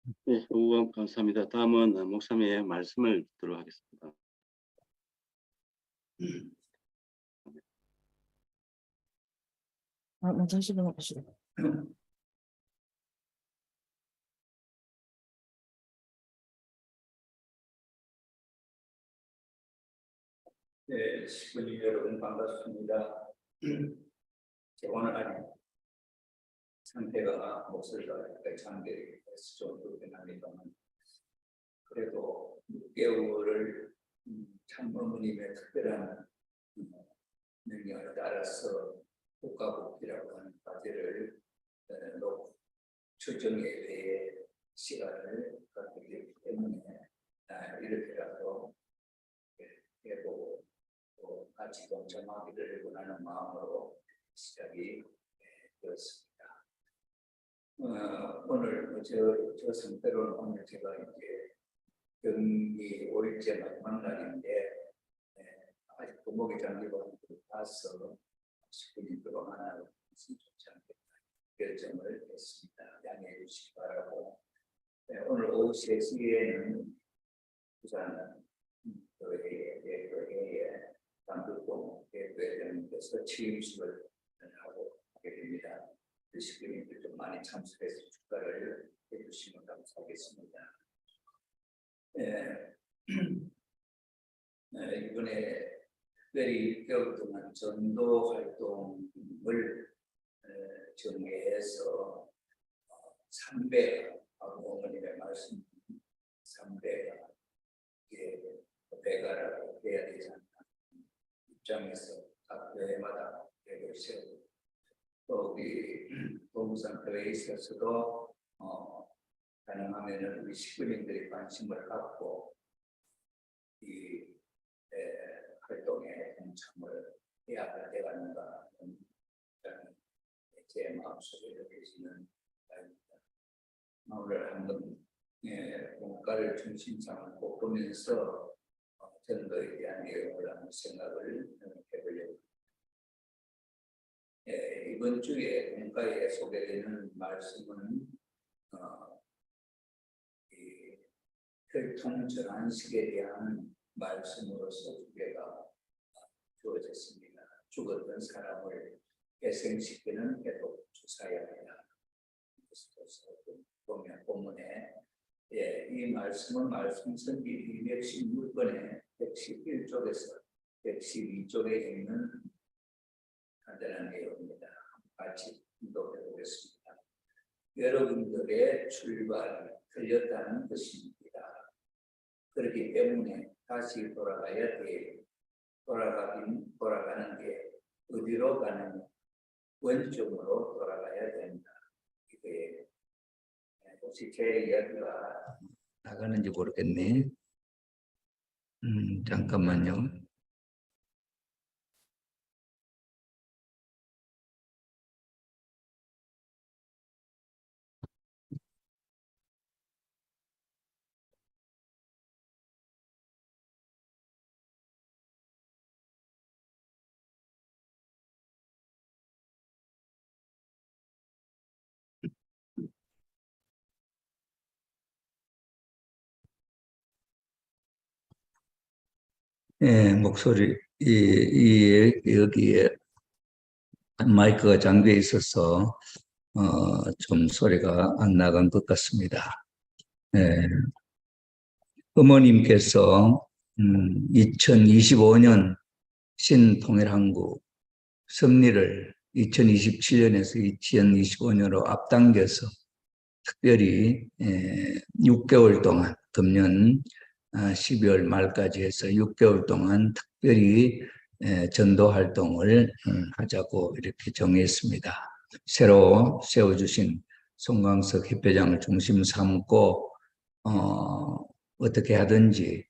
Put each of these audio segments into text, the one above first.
네, 후원 감사합니다. 다음은 목사님의 말씀을 듣도록 하겠습니다. 먼저 하시도록 하시죠. 네, 시부님 여러분 반갑습니다. 오늘 아직 상태가 목소리가 약간 장벽에서 좀 그렇긴 합니다만 그래도 6개월을 참 어머님의 특별한 명령을 따라서 국가복지라고 하는 과제를 추정 예배의 시간을 갖게 되기 때문에 이렇게라도 해보고 또 같이 동참하기를 원하는 마음으로 시작이 되었습니다. 오늘 저 상태로는 오늘 제가 이제 경기 5일째 마지막 날인데 아직도 목이 잠기고 가서 10분이 들어 하나 좋지 않겠다 결정을 했습니다. 양해해 주시기 바라고 오늘 오후 3시에는 부산 교회에 남북동 예배장에서 취임식을 하고 하게 됩니다. 시민들 좀 많이 참석해서 축하를 해주시면 감사하겠습니다. 이번에 특별히 6개월 동안 전도 활동을 정리해서 3배 어머님의 말씀 3배가 배가라고 해야 되지 않나 입장에서 각 교회마다 계획을 세우고 또 우리 도부산 교회에 있어서도 가능하면은 우리 식구님들이 관심을 갖고 이 활동에 동참을 해야 되겠는가 제 마음속에 느껴지는 바입니다. 오늘 한번 공과를 중심 삼고 보면서 전도에 대한 내용을 한번 생각을 해보려고 이번 주에 공과에 소개되는 말씀은 이 혈통 전환식에 대한 말씀으로서 소개가 주어졌습니다. 죽었던 사람을 회생시키는 해독 주사약이다. 보면 본문에 이 말씀은 말씀선기 216번에 111쪽에서 112쪽에 있는 간단한 내용입니다. 같이 읽어보겠습니다. 여러분들의 출발이 틀렸다는 것입니다. 그렇기 때문에 다시 돌아가야 돼. 돌아가는 게 어디로 가느냐? 원점으로 돌아가야 된다. 이게 혹시 제 이야기가 나가는지 모르겠네. 잠깐만요. 목소리 여기에 마이크가 잠겨 있어서 좀 소리가 안 나간 것 같습니다. 어머님께서 2025년 신통일한국 승리를 2027년에서 2025년으로 앞당겨서 특별히 6개월 동안 금년 12월 말까지 해서 6개월 동안 특별히 전도 활동을 하자고 이렇게 정했습니다. 새로 세워주신 송광석 협회장을 중심 삼고 어떻게 하든지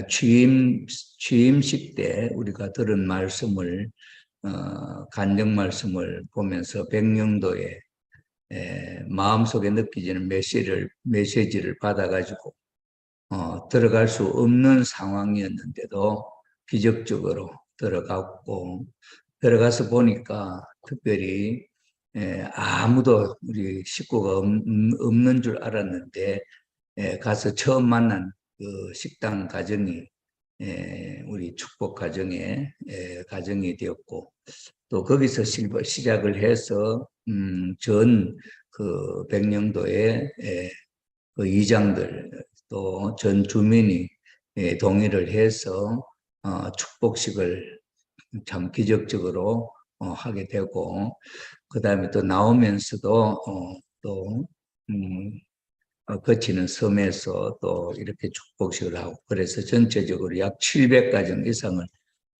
취임식 때 우리가 들은 말씀을 간증 말씀을 보면서 백령도에 마음속에 느껴지는 메시지를 받아가지고 들어갈 수 없는 상황이었는데도 기적적으로 들어갔고 들어가서 보니까 특별히 아무도 우리 식구가 없는 줄 알았는데 가서 처음 만난 그 식당 가정이 우리 축복 가정이 되었고 또 거기서 시작을 해서 전 그 백령도의 그 이장들 또 전 주민이 동의를 해서 축복식을 참 기적적으로 하게 되고 그 다음에 또 나오면서도 또 거치는 섬에서 또 이렇게 축복식을 하고 그래서 전체적으로 약 700가정 이상을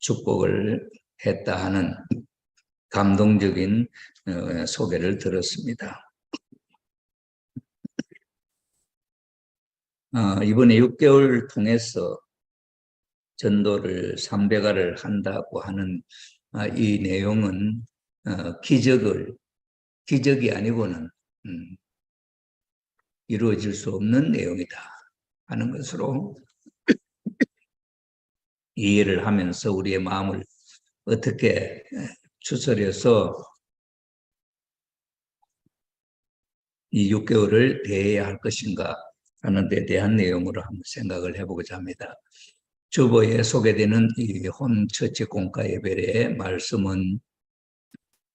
축복을 했다 하는 감동적인 소개를 들었습니다. 이번에 6개월 통해서 전도를 300회를 한다고 하는 이 내용은 기적이 아니고는 이루어질 수 없는 내용이다 하는 것으로 이해를 하면서 우리의 마음을 어떻게 추스려서 이 6개월을 대해야 할 것인가 하는 데 대한 내용으로 한번 생각을 해보고자 합니다. 주보에 소개되는 이 홈처치 공과 예배의 말씀은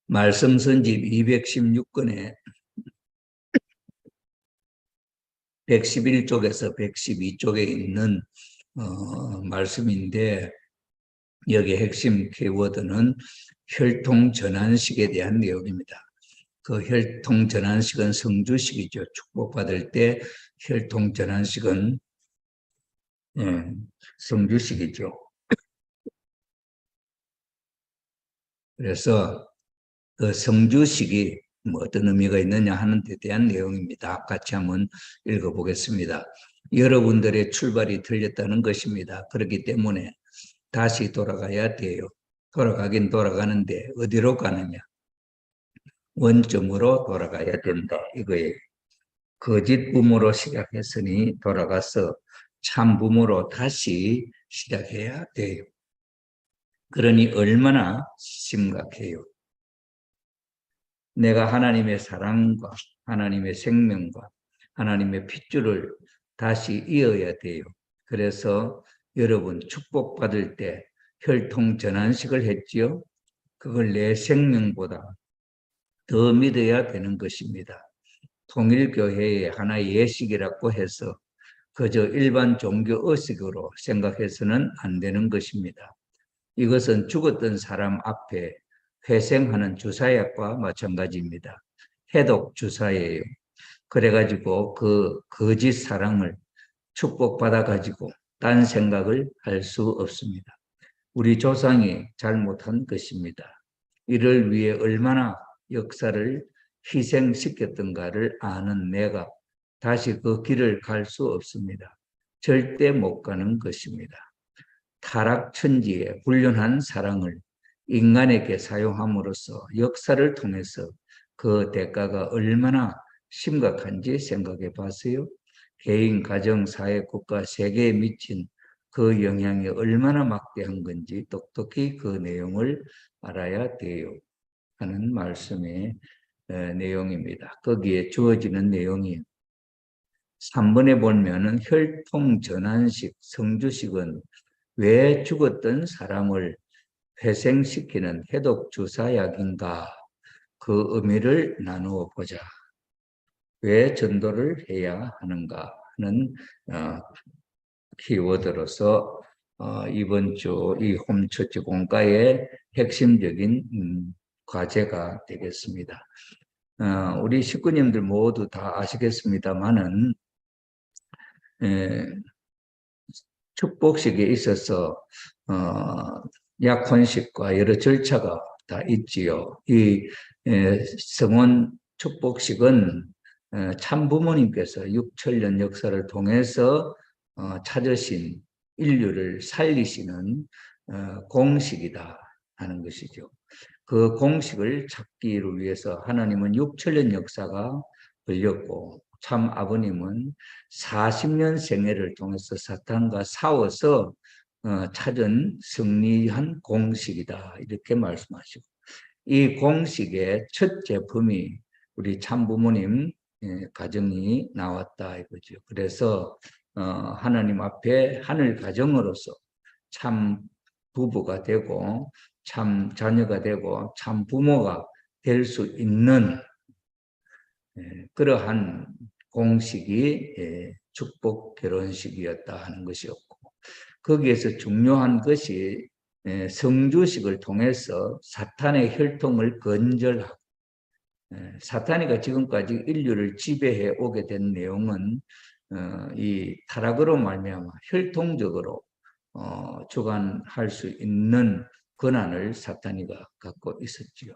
말씀 선집 216권에 111쪽에서 112쪽에 있는 말씀인데 여기 핵심 키워드는 혈통전환식에 대한 내용입니다. 그 혈통전환식은 성주식이죠. 축복받을 때 혈통전환식은 성주식이죠. 그래서 그 성주식이 뭐 어떤 의미가 있느냐 하는 데 대한 내용입니다. 같이 한번 읽어보겠습니다. 여러분들의 출발이 틀렸다는 것입니다. 그렇기 때문에 다시 돌아가야 돼요. 돌아가긴 돌아가는데 어디로 가느냐? 원점으로 돌아가야 된다. 이거예요. 거짓 부모로 시작했으니 돌아가서 참 부모로 다시 시작해야 돼요. 그러니 얼마나 심각해요. 내가 하나님의 사랑과 하나님의 생명과 하나님의 핏줄을 다시 이어야 돼요. 그래서 여러분 축복받을 때 혈통전환식을 했지요. 그걸 내 생명보다 더 믿어야 되는 것입니다. 통일교회의 하나의 예식이라고 해서 그저 일반 종교 의식으로 생각해서는 안 되는 것입니다. 이것은 죽었던 사람 앞에 회생하는 주사약과 마찬가지입니다. 해독 주사예요. 그래가지고 그 거짓 사랑을 축복받아가지고 딴 생각을 할 수 없습니다. 우리 조상이 잘못한 것입니다. 이를 위해 얼마나 역사를 희생시켰던가를 아는 내가 다시 그 길을 갈 수 없습니다. 절대 못 가는 것입니다. 타락천지의 불륜한 사랑을 인간에게 사용함으로써 역사를 통해서 그 대가가 얼마나 심각한지 생각해 봤어요. 개인, 가정, 사회, 국가, 세계에 미친 그 영향이 얼마나 막대한 건지 똑똑히 그 내용을 알아야 돼요 하는 말씀의 내용입니다. 거기에 주어지는 내용이 3번에 보면은 혈통전환식, 성주식은 왜 죽었던 사람을 회생시키는 해독주사약인가 그 의미를 나누어 보자. 왜 전도를 해야 하는가 하는 키워드로서 이번 주 이 홈처치 공과의 핵심적인 과제가 되겠습니다. 우리 식구님들 모두 다 아시겠습니다만은 축복식에 있어서 약혼식과 여러 절차가 다 있지요. 이 성원 축복식은 참 부모님께서 6천년 역사를 통해서 찾으신 인류를 살리시는 공식이다 하는 것이죠. 그 공식을 찾기를 위해서 하나님은 6천년 역사가 걸렸고 참 아버님은 40년 생애를 통해서 사탄과 싸워서 찾은 승리한 공식이다 이렇게 말씀하시고 이 공식의 첫 제품이 우리 참부모님 가정이 나왔다 이거죠. 그래서 하나님 앞에 하늘 가정으로서 참 부부가 되고 참 자녀가 되고 참 부모가 될 수 있는 그러한 공식이 축복 결혼식이었다 하는 것이었고, 거기에서 중요한 것이 성주식을 통해서 사탄의 혈통을 건절하고, 사탄이가 지금까지 인류를 지배해 오게 된 내용은 이 타락으로 말미암아 혈통적으로 주관할 수 있는 권한을 사탄이가 갖고 있었지요.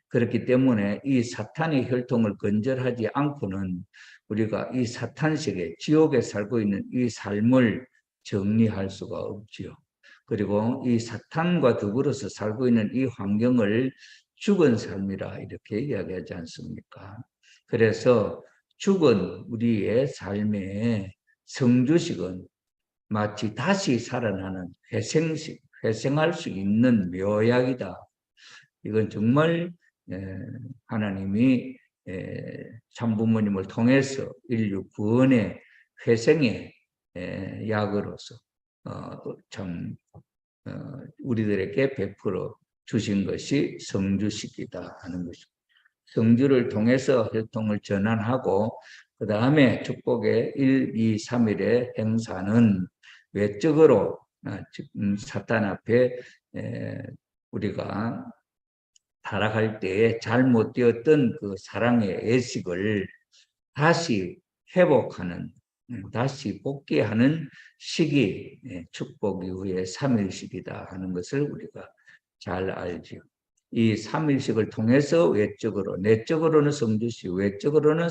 그렇기 때문에 이 사탄의 혈통을 건절하지 않고는 우리가 이 사탄식의 지옥에 살고 있는 이 삶을 정리할 수가 없지요. 그리고 이 사탄과 더불어서 살고 있는 이 환경을 죽은 삶이라 이렇게 이야기하지 않습니까? 그래서 죽은 우리의 삶의 성주식은 마치 다시 살아나는 회생식, 회생할 수 있는 묘약이다. 이건 정말 하나님이 참부모님을 통해서 인류 구원의 회생의 약으로서 참 우리들에게 베풀어 주신 것이 성주식이다 하는 것입니다. 성주를 통해서 혈통을 전환하고 그 다음에 축복의 1, 2, 3일의 행사는 외적으로 사탄 앞에 우리가 타락할 때에 잘못되었던 그 사랑의 애식을 다시 회복하는, 다시 복귀하는 시기, 축복 이후의 3일식이다 하는 것을 우리가 잘 알죠. 이 3일식을 통해서 외적으로, 내적으로는 성주식, 외적으로는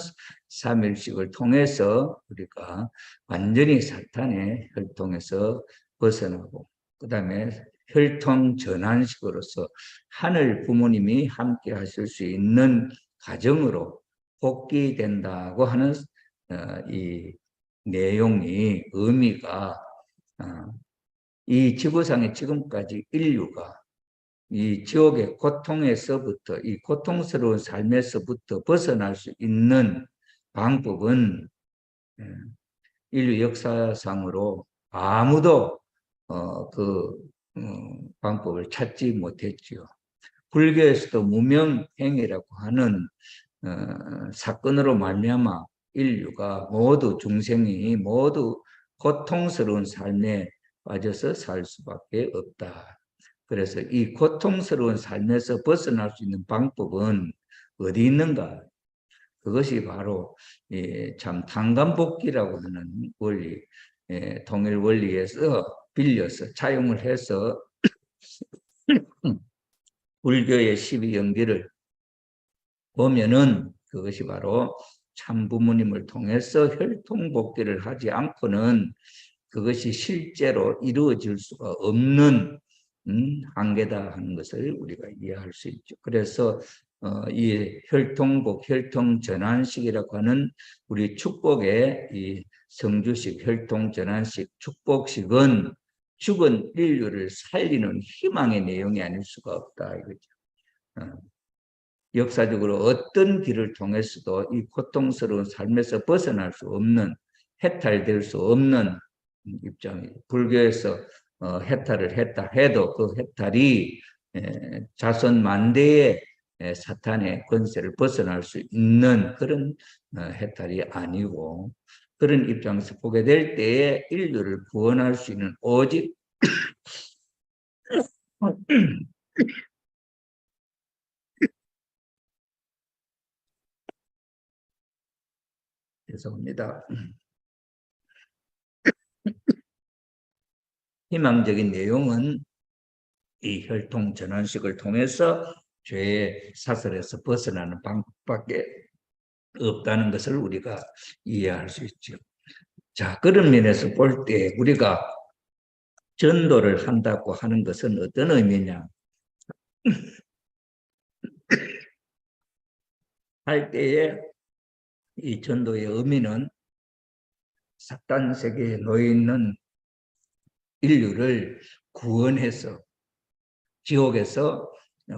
3일식을 통해서 우리가 완전히 사탄의 혈통에서 벗어나고, 그 다음에 혈통 전환식으로서 하늘 부모님이 함께 하실 수 있는 가정으로 복귀된다고 하는 이 내용이 의미가 이 지구상에 지금까지 인류가 이 지옥의 고통에서부터 이 고통스러운 삶에서부터 벗어날 수 있는 방법은 인류 역사상으로 아무도 그 방법을 찾지 못했지요. 불교에서도 무명행위라고 하는 사건으로 말미암아 인류가 모두 중생이 모두 고통스러운 삶에 빠져서 살 수밖에 없다. 그래서 이 고통스러운 삶에서 벗어날 수 있는 방법은 어디 있는가? 그것이 바로 참 tan간복귀라고 하는 원리, 통일 원리에서 빌려서 차용을 해서 불교의 12영지를 보면은 그것이 바로 참부모님을 통해서 혈통복귀를 하지 않고는 그것이 실제로 이루어질 수가 없는 한계다 하는 것을 우리가 이해할 수 있죠. 그래서 이 혈통복, 혈통전환식이라고 하는 우리 축복의 이 성주식, 혈통전환식, 축복식은 죽은 인류를 살리는 희망의 내용이 아닐 수가 없다 이거죠. 역사적으로 어떤 길을 통해서도 이 고통스러운 삶에서 벗어날 수 없는, 해탈될 수 없는 입장이에요. 불교에서 해탈을 했다 해도 그 해탈이 자손 만대의 사탄의 권세를 벗어날 수 있는 그런 해탈이 아니고, 그런 입장에서 보게 될 때에 인류를 구원할 수 있는 오직 죄송합니다. 희망적인 내용은 이 혈통 전환식을 통해서 죄의 사슬에서 벗어나는 방법밖에 없다는 것을 우리가 이해할 수 있죠. 자, 그런 면에서 볼 때 우리가 전도를 한다고 하는 것은 어떤 의미냐? 할 때에 이 전도의 의미는 사탄 세계에 놓여 있는 인류를 구원해서 지옥에서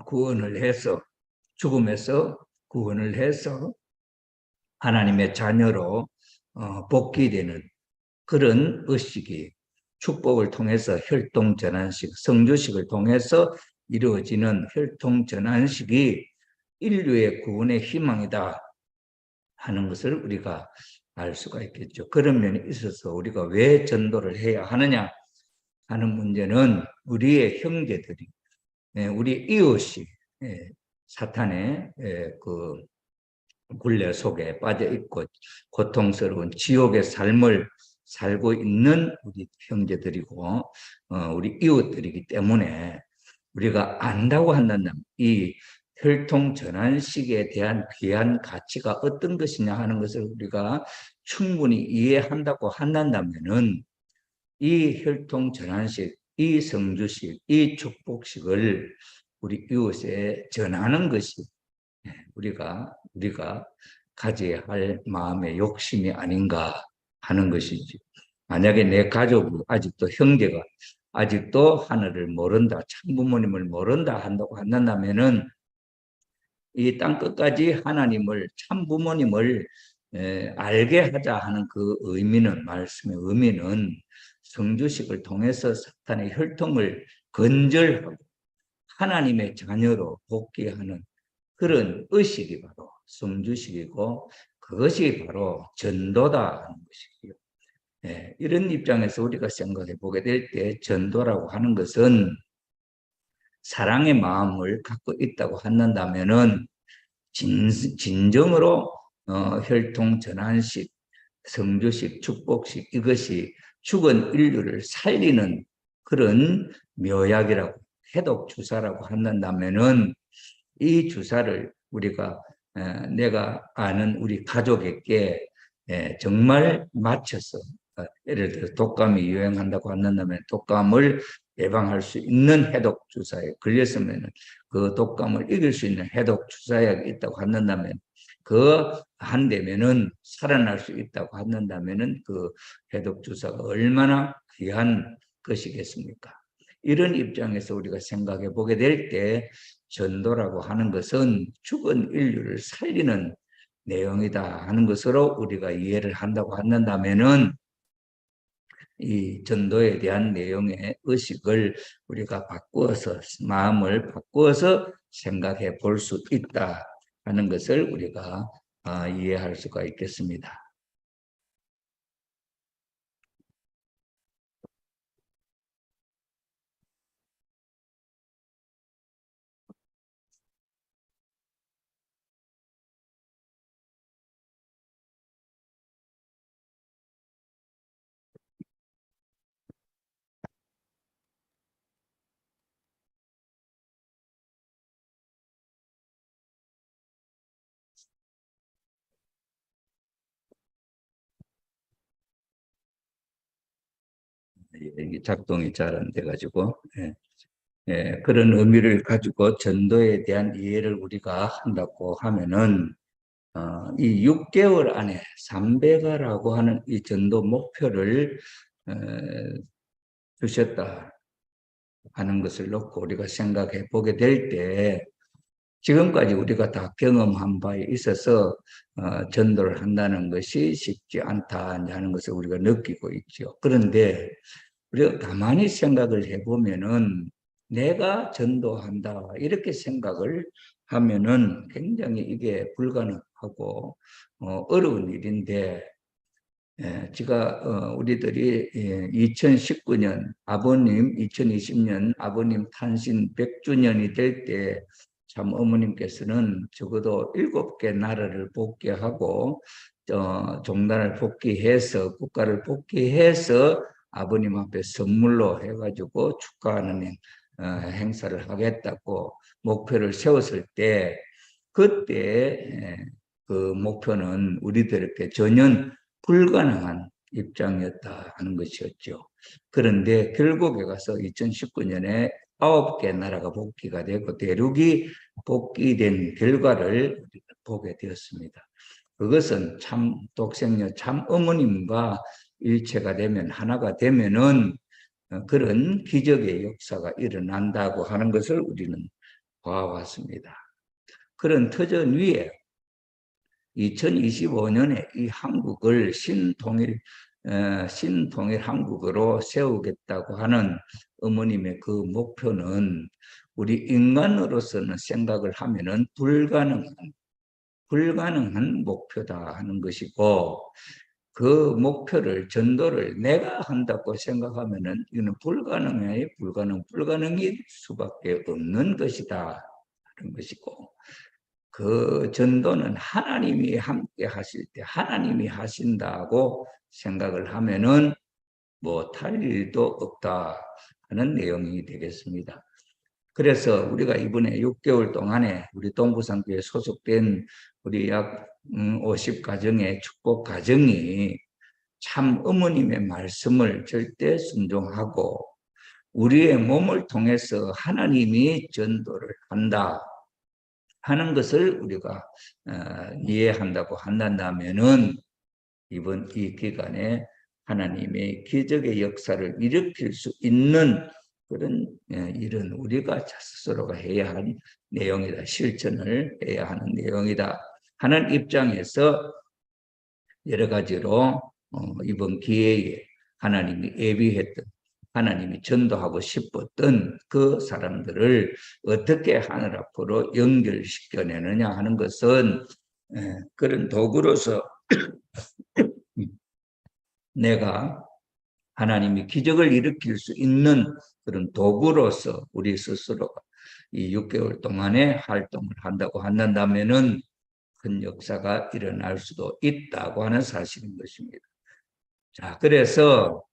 구원을 해서 죽음에서 구원을 해서 하나님의 자녀로 복귀되는 그런 의식이 축복을 통해서 혈통전환식, 성주식을 통해서 이루어지는 혈통전환식이 인류의 구원의 희망이다 하는 것을 우리가 알 수가 있겠죠. 그런 면에 있어서 우리가 왜 전도를 해야 하느냐 하는 문제는 우리의 형제들이, 우리 이웃이 사탄의 그 굴레 속에 빠져 있고 고통스러운 지옥의 삶을 살고 있는 우리 형제들이고 우리 이웃들이기 때문에 우리가 안다고 한다면 이 혈통전환식에 대한 귀한 가치가 어떤 것이냐 하는 것을 우리가 충분히 이해한다고 한다면은 이 혈통전환식, 이 성주식, 이 축복식을 우리 이웃에 전하는 것이 우리가 가져야 할 마음의 욕심이 아닌가 하는 것이지. 만약에 내 가족이 아직도 형제가 아직도 하늘을 모른다, 참부모님을 모른다 한다고 한다면은 이 땅 끝까지 하나님을 참부모님을 알게 하자 하는 그 의미는 말씀의 의미는 성주식을 통해서 사탄의 혈통을 건절하고 하나님의 자녀로 복귀하는 그런 의식이 바로 성주식이고 그것이 바로 전도다 하는 것이고요. 이런 입장에서 우리가 생각해 보게 될 때 전도라고 하는 것은 사랑의 마음을 갖고 있다고 한다면은 진정으로 혈통 전환식, 성주식, 축복식 이것이 죽은 인류를 살리는 그런 묘약이라고 해독 주사라고 한다면은 이 주사를 우리가 내가 아는 우리 가족에게 정말 맞춰서 예를 들어 독감이 유행한다고 한다면 독감을 예방할 수 있는 해독 주사에 걸렸으면 그 독감을 이길 수 있는 해독 주사약이 있다고 한다면 그 한 대면은 살아날 수 있다고 한다면은 그 해독 주사가 얼마나 귀한 것이겠습니까? 이런 입장에서 우리가 생각해 보게 될 때 전도라고 하는 것은 죽은 인류를 살리는 내용이다 하는 것으로 우리가 이해를 한다고 한다면은 이 전도에 대한 내용의 의식을 우리가 바꾸어서 마음을 바꾸어서 생각해 볼 수 있다 하는 것을 우리가 이해할 수가 있겠습니다. 이게 작동이 잘 안 돼가지고 그런 의미를 가지고 전도에 대한 이해를 우리가 한다고 하면은 이 6개월 안에 300가라고 하는 이 전도 목표를 주셨다 하는 것을 놓고 우리가 생각해 보게 될 때 지금까지 우리가 다 경험한 바에 있어서 전도를 한다는 것이 쉽지 않다 하는 것을 우리가 느끼고 있죠. 그런데 우리가 가만히 생각을 해보면은 내가 전도한다 이렇게 생각을 하면은 굉장히 이게 불가능하고 어려운 일인데 제가 우리들이 2019년 아버님 2020년 아버님 탄신 100주년이 될 때 참 어머님께서는 적어도 7개 나라를 복귀하고 종단을 복귀해서 국가를 복귀해서 아버님 앞에 선물로 해가지고 축하하는 행사를 하겠다고 목표를 세웠을 때 그때 그 목표는 우리들에게 전혀 불가능한 입장이었다 하는 것이었죠. 그런데 결국에 가서 2019년에 9개 나라가 복귀가 되고 대륙이 복귀된 결과를 보게 되었습니다. 그것은 참 독생녀 참 어머님과 일체가 되면 하나가 되면은 그런 기적의 역사가 일어난다고 하는 것을 우리는 봐왔습니다. 그런 터전 위에 2025년에 이 한국을 신통일 한국으로 세우겠다고 하는 어머님의 그 목표는 우리 인간으로서는 생각을 하면은 불가능한 목표다 하는 것이고, 그 목표를, 전도를 내가 한다고 생각하면은 이거는 불가능일 수밖에 없는 것이다 하는 것이고, 그 전도는 하나님이 함께 하실 때 하나님이 하신다고 생각을 하면은 못할 일도 없다 하는 내용이 되겠습니다. 그래서 우리가 이번에 6개월 동안에 우리 동부상교에 소속된 우리 약 50가정의 축복 가정이 참 어머님의 말씀을 절대 순종하고 우리의 몸을 통해서 하나님이 전도를 한다 하는 것을 우리가 이해한다고 한다면은 이번 이 기간에 하나님의 기적의 역사를 일으킬 수 있는 그런 일은 우리가 스스로가 해야 할 내용이다. 실천을 해야 하는 내용이다 하는 입장에서 여러 가지로 이번 기회에 하나님이 예비했던, 하나님이 전도하고 싶었던 그 사람들을 어떻게 하늘 앞으로 연결시켜내느냐 하는 것은 그런 도구로서 내가 하나님이 기적을 일으킬 수 있는 그런 도구로서 우리 스스로가 이 6개월 동안에 활동을 한다고 한다면은 큰 역사가 일어날 수도 있다고 하는 사실인 것입니다. 자, 그래서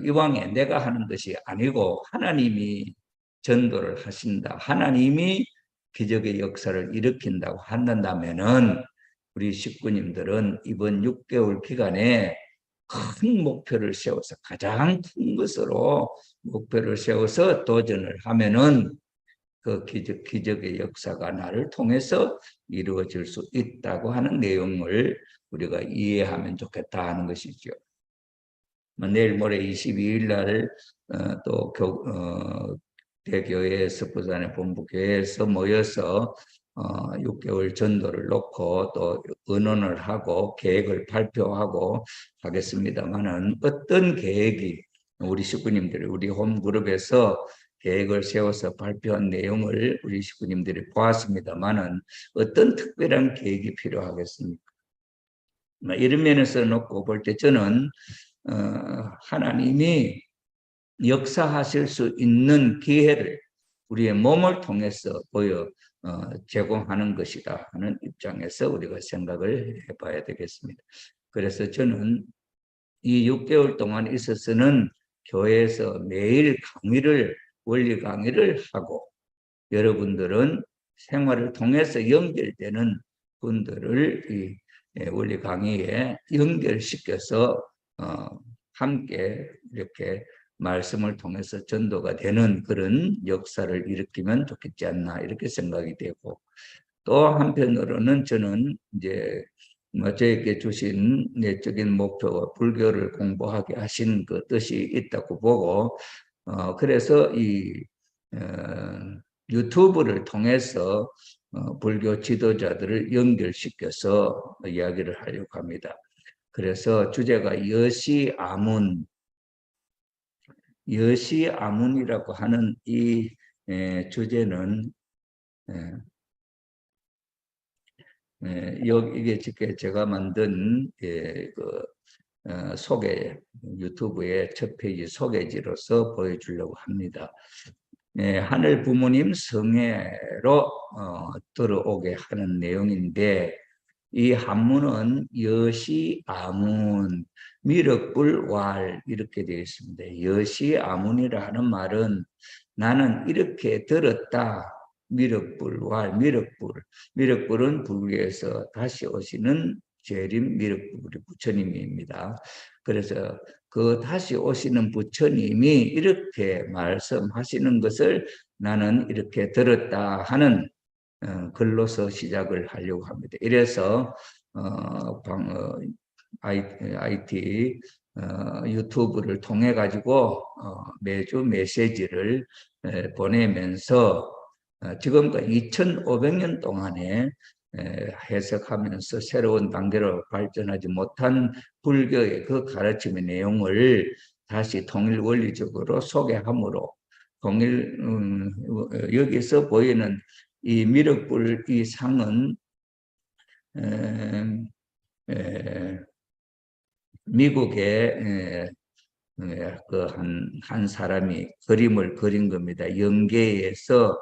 이왕에 내가 하는 것이 아니고 하나님이 전도를 하신다, 하나님이 기적의 역사를 일으킨다고 한다면은 우리 식구님들은 이번 6개월 기간에 큰 목표를 세워서, 가장 큰 것으로 목표를 세워서 도전을 하면은 그 기적의 역사가 나를 통해서 이루어질 수 있다고 하는 내용을 우리가 이해하면 좋겠다 하는 것이죠. 내일 모레 22일 날 또 대교회에서, 부산의 본부교회에서 모여서 6개월 전도를 놓고 또 의논을 하고 계획을 발표하고 하겠습니다만은, 어떤 계획이 우리 식구님들이 우리 홈그룹에서 계획을 세워서 발표한 내용을 우리 식구님들이 보았습니다만은 어떤 특별한 계획이 필요하겠습니까? 이런 면에서 놓고 볼 때 저는 하나님이 역사하실 수 있는 기회를 우리의 몸을 통해서 제공하는 것이다 하는 입장에서 우리가 생각을 해봐야 되겠습니다. 그래서 저는 이 6개월 동안 있어서는 교회에서 매일 원리 강의를 하고, 여러분들은 생활을 통해서 연결되는 분들을 이 원리 강의에 연결시켜서 함께 이렇게 말씀을 통해서 전도가 되는 그런 역사를 일으키면 좋겠지 않나, 이렇게 생각이 되고, 또 한편으로는 저는 이제 저에게 주신 내적인 목표와 불교를 공부하게 하신 그 뜻이 있다고 보고, 그래서 이 유튜브를 통해서 불교 지도자들을 연결시켜서 이야기를 하려고 합니다. 그래서 주제가 여시아문이라고 하는 이 주제는 이게 제가 만든 소개, 유튜브의 첫 페이지 소개지로서 보여주려고 합니다. 하늘 부모님 성회로 들어오게 하는 내용인데, 이 한문은 여시아문, 미륵불왈 이렇게 되어 있습니다. 여시아문이라는 말은 나는 이렇게 들었다. 미륵불왈, 미륵불은 불교에서 다시 오시는 재림 미륵불 부처님입니다. 그래서 그 다시 오시는 부처님이 이렇게 말씀하시는 것을 나는 이렇게 들었다 하는 글로서 시작을 하려고 합니다. 이래서 IT 유튜브를 통해 가지고 매주 메시지를 보내면서 지금까지 2500년 동안에 해석하면서 새로운 단계로 발전하지 못한 불교의 그 가르침의 내용을 다시 통일 원리적으로 소개함으로 여기서 보이는 이 미륵불 이 상은 미국의 그 한 사람이 그림을 그린 겁니다. 영계에서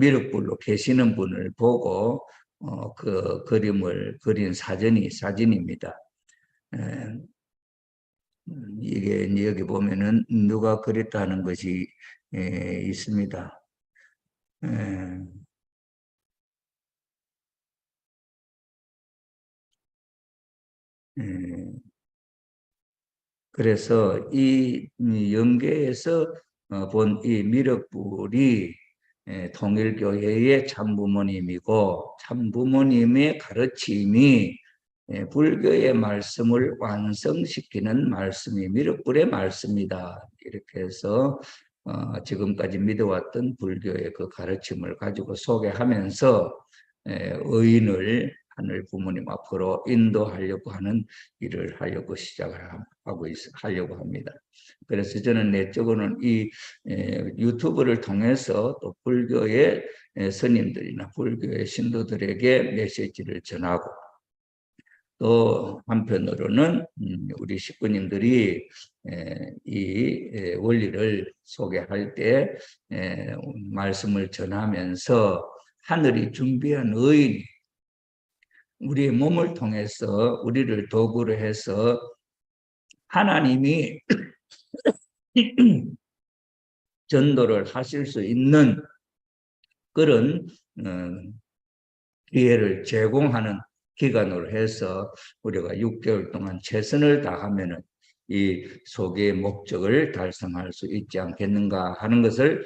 미륵불로 계시는 분을 보고 그 그림을 그린 사진입니다. 이게 여기 보면은 누가 그렸다는 것이 있습니다. 그래서 이 영계에서 본 이 미륵불이 통일교회의 참부모님이고 참부모님의 가르침이 불교의 말씀을 완성시키는 말씀이 미륵불의 말씀이다. 이렇게 해서 지금까지 믿어왔던 불교의 그 가르침을 가지고 소개하면서 의인을 하늘 부모님 앞으로 인도하려고 하는 일을 하려고 합니다. 그래서 저는 내적으로는 이 유튜브를 통해서 또 불교의 스님들이나 불교의 신도들에게 메시지를 전하고 또 한편으로는 우리 식구님들이 이 원리를 소개할 때 말씀을 전하면서 하늘이 준비한 의인이 우리의 몸을 통해서 우리를 도구로 해서 하나님이 전도를 하실 수 있는 그런 기회를 제공하는 기간으로 해서 우리가 6개월 동안 최선을 다하면은 이 소개의 목적을 달성할 수 있지 않겠는가 하는 것을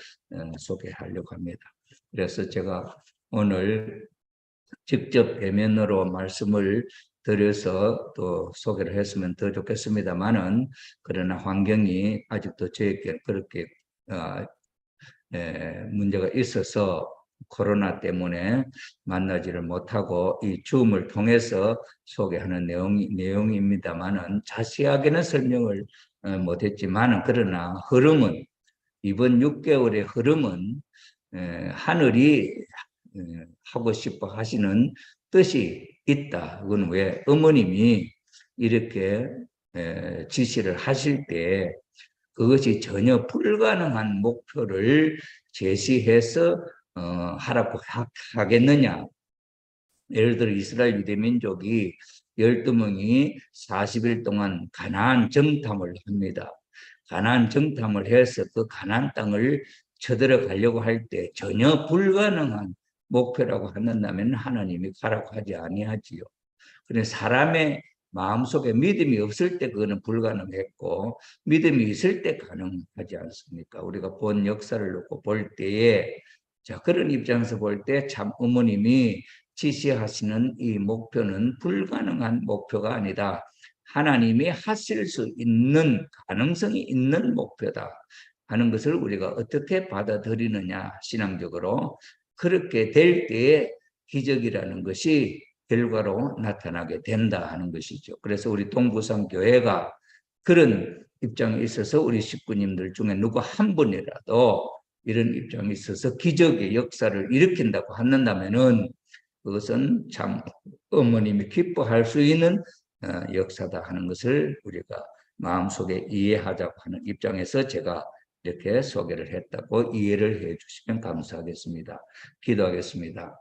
소개하려고 합니다. 그래서 제가 오늘 직접 대면으로 말씀을 드려서 또 소개를 했으면 더 좋겠습니다만은 그러나 환경이 아직도 저에게 그렇게 문제가 있어서 코로나 때문에 만나지를 못하고 이 줌을 통해서 소개하는 내용입니다만은 자세하게는 설명을 못했지만은 그러나 흐름은 이번 6개월의 흐름은 하늘이 하고 싶어 하시는 뜻이 있다. 그건 왜 어머님이 이렇게 지시를 하실 때 그것이 전혀 불가능한 목표를 제시해서 하라고 하겠느냐. 예를 들어 이스라엘 유대민족이 12명이 40일 동안 가나안 정탐을 합니다. 가나안 정탐을 해서 그 가나안 땅을 쳐들어가려고 할 때 전혀 불가능한 목표라고 한다면 하나님이 가라고 하지 아니하지요. 그런데 사람의 마음속에 믿음이 없을 때 그거는 불가능했고 믿음이 있을 때 가능하지 않습니까? 우리가 본 역사를 놓고 볼 때에 자 그런 입장에서 볼 때 참 어머님이 지시하시는 이 목표는 불가능한 목표가 아니다. 하나님이 하실 수 있는 가능성이 있는 목표다 하는 것을 우리가 어떻게 받아들이느냐 신앙적으로 그렇게 될 때에 기적이라는 것이 결과로 나타나게 된다 하는 것이죠. 그래서 우리 동부산 교회가 그런 입장에 있어서 우리 식구님들 중에 누구 한 분이라도 이런 입장에 있어서 기적의 역사를 일으킨다고 한다면은 그것은 참 어머님이 기뻐할 수 있는 역사다 하는 것을 우리가 마음속에 이해하자고 하는 입장에서 제가 이렇게 소개를 했다고 이해를 해 주시면 감사하겠습니다. 기도하겠습니다.